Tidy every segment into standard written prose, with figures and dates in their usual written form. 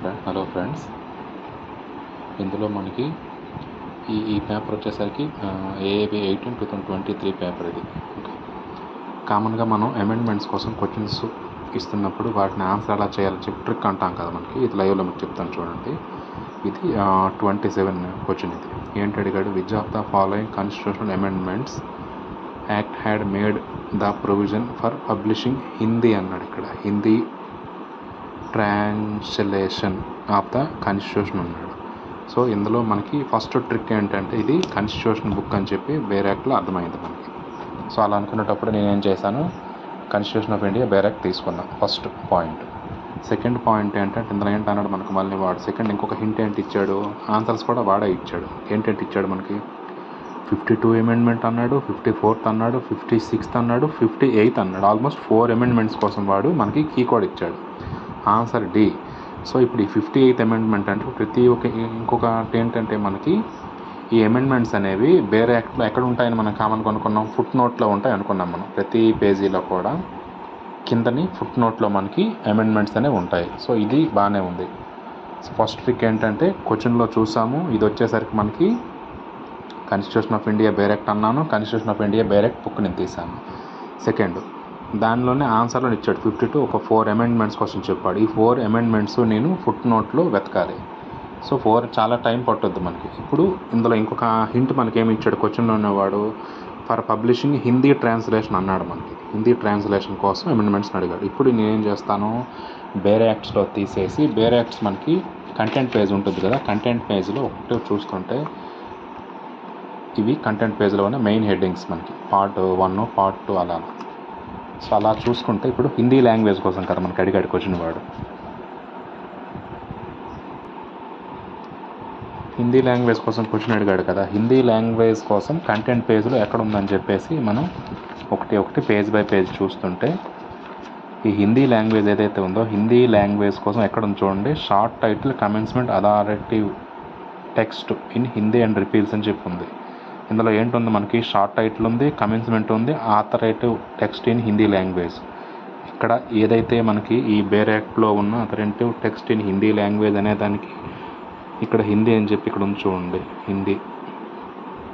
Hello friends, ఇందులో మనకి ఈ పేపర్ వచ్చేసరికి ఏఏబి 18/2023 పేపర్ ఇది. ఓకే, కామన్గా మనం అమెండ్మెంట్స్ కోసం క్వశ్చన్స్ ఇస్తున్నప్పుడు వాటిని ఆన్సర్ ఎలా చేయాలని చెప్పి ట్రిక్ అంటాం కదా. మనకి ఇది లైవ్లో మీకు చెప్తాను చూడండి. ఇది 27 క్వశ్చన్. ఇది ఏంటి అడిగాడు, which of the following constitutional amendments act had made the provision for publishing Hindi అన్నాడు. ఇక్కడ Hindi translation of the constitution అన్నాడు. సో ఇందులో మనకి ఫస్ట్ ట్రిక్ ఏంటంటే, ఇది కాన్స్టిట్యూషన్ బుక్ అని చెప్పి వేరే యాక్ట్లో అర్థమైంది మనకి. సో అలా అనుకునేటప్పుడు నేనేం చేశాను, కాన్స్టిట్యూషన్ ఆఫ్ ఇండియా వేరే యాక్ట్ తీసుకున్నా. First point. సెకండ్ పాయింట్ ఏంటంటే, ఇందులో ఏంటన్నాడు మనకు మళ్ళీ వాడు సెకండ్ ఇంకొక హింట్ ఏంటి ఇచ్చాడు, ఆన్సర్స్ కూడా వాడే ఇచ్చాడు. ఏంటంటే ఇచ్చాడు మనకి 52 అమెండ్మెంట్ అన్నాడు, 54th అన్నాడు, 56th అన్నాడు, 58th అన్నాడు. ఆల్మోస్ట్ 4 అమెండ్మెంట్స్ కోసం వాడు మనకి కీ కోడ్ ఇచ్చాడు. Answer D. సో ఇప్పుడు ఈ 58th అమెండ్మెంట్ అంటే ప్రతి ఒక్క ఇంకొకటి ఏంటంటే, మనకి ఈ అమెండ్మెంట్స్ అనేవి వేరే యాక్ట్లో ఎక్కడ ఉంటాయని మనం కామన్గా అనుకున్నాం, ఫుట్ నోట్లో ఉంటాయి అనుకున్నాం. మనం ప్రతి పేజీలో కూడా కిందని ఫుట్ నోట్లో మనకి అమెండ్మెంట్స్ అనేవి ఉంటాయి. సో ఇది బాగానే ఉంది. సో ఫస్ట్ ట్రిక్ ఏంటంటే, క్వశ్చన్లో చూసాము, ఇది వచ్చేసరికి మనకి కాన్స్టిట్యూషన్ ఆఫ్ ఇండియా వేరే యాక్ట్ అన్నాను, కాన్స్టిట్యూషన్ ఆఫ్ ఇండియా వేరే యాక్ట్ బుక్ నేను తీసాను. సెకండ్, దానిలోనే ఆన్సర్లో ఇచ్చాడు 52 ఒక 4 అమెండ్మెంట్స్ కోసం చెప్పాడు. ఈ 4 అమెండ్మెంట్స్ నేను ఫుట్ నోట్లో వెతకాలి. సో 4 చాలా టైం పట్టుద్ది మనకి. ఇప్పుడు ఇందులో ఇంకొక హింట్ మనకి ఏమి ఇచ్చాడు, క్వశ్చన్లో ఉన్నవాడు ఫర్ పబ్లిషింగ్ హిందీ ట్రాన్స్లేషన్ అన్నాడు. మనకి హిందీ ట్రాన్స్లేషన్ కోసం అమెండ్మెంట్స్ని అడిగాడు. ఇప్పుడు నేనేం చేస్తాను, బేరే యాక్ట్స్లో తీసేసి, బేరే యాక్ట్స్ మనకి కంటెంట్ పేజ్ ఉంటుంది కదా, కంటెంట్ పేజ్లో ఒకటే చూసుకుంటే ఇవి కంటెంట్ పేజ్లోనే మెయిన్ హెడ్డింగ్స్ మనకి పార్ట్ 1, పార్ట్ 2 అలా. సో అలా చూసుకుంటే ఇప్పుడు హిందీ లాంగ్వేజ్ కోసం కదా మనకి అడిగాడు క్వశ్చన్ వాడు. హిందీ లాంగ్వేజ్ కోసం క్వశ్చన్ అడిగాడు కదా, హిందీ లాంగ్వేజ్ కోసం కంటెంట్ పేజ్లో ఎక్కడ ఉందని చెప్పేసి మనం ఒకటి పేజ్ బై పేజ్ చూస్తుంటే, ఈ హిందీ లాంగ్వేజ్ ఏదైతే ఉందో, హిందీ లాంగ్వేజ్ కోసం ఎక్కడ ఉంది చూడండి, short title commencement authoritative text in Hindi and repeals అని చెప్పి ఉంది. ఇందులో ఏంటుంది, మనకి షార్ట్ టైటిల్ ఉంది, కమెన్స్మెంట్ ఉంది, ఆథరైటివ్ టెక్స్ట్ ఇన్ హిందీ లాంగ్వేజ్. ఇక్కడ ఏదైతే మనకి ఈ బేరే యాక్ట్లో ఉన్న అథరైటివ్ టెక్స్ట్ ఇన్ హిందీ లాంగ్వేజ్ అనే దానికి ఇక్కడ హిందీ అని చెప్పి ఇక్కడ ఉంది చూడండి, హిందీ.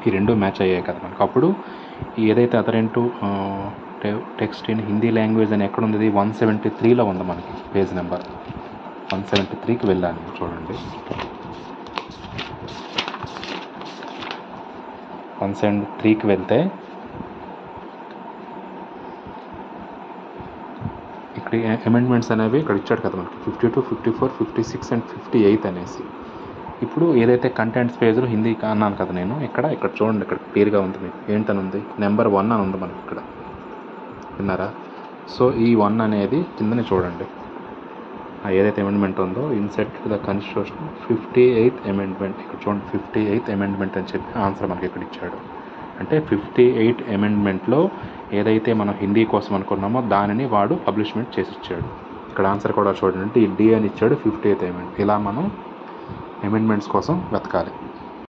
ఈ రెండు మ్యాచ్ అయ్యాయి కదా మనకు. అప్పుడు ఏదైతే అథరైటివ్ టెక్స్ట్ ఇన్ హిందీ లాంగ్వేజ్ అని ఎక్కడ ఉంది, 173లో ఉంది మనకి. పేజ్ నెంబర్ 173కి వెళ్ళాను చూడండి. 173కి వెళ్తే ఇక్కడ అమెండ్మెంట్స్ అనేవి ఇక్కడ ఇచ్చాడు కదా మనకి 52, 54, 56 అండ్ 58 అనేసి. ఇప్పుడు ఏదైతే కంటెంట్స్ పేజ్లో హిందీ అన్నాను కదా నేను, ఇక్కడ చూడండి, ఇక్కడ క్లియర్గా ఉంది మీకు. ఏంటని ఉంది, నెంబర్ 1 అని ఉంది మనకి ఇక్కడ, విన్నారా? సో ఈ 1 అనేది కిందని చూడండి, ఏదైతే అమెండ్మెంట్ ఉందో, INCET the constitution 58th amendment. ఇక్కడ చూడండి, 58th అమెండ్మెంట్ అని చెప్పి ఆన్సర్ మనకి ఇక్కడ ఇచ్చాడు. అంటే 58th అమెండ్మెంట్లో ఏదైతే మనం హిందీ కోసం అనుకున్నామో దానిని వాడు పబ్లిష్మెంట్ చేసి ఇచ్చాడు. ఇక్కడ ఆన్సర్ కూడా చూడండి, ఈ డి అని ఇచ్చాడు, 58th అమెండ్మెంట్. ఇలా మనం అమెండ్మెంట్స్ కోసం వెతకాలి.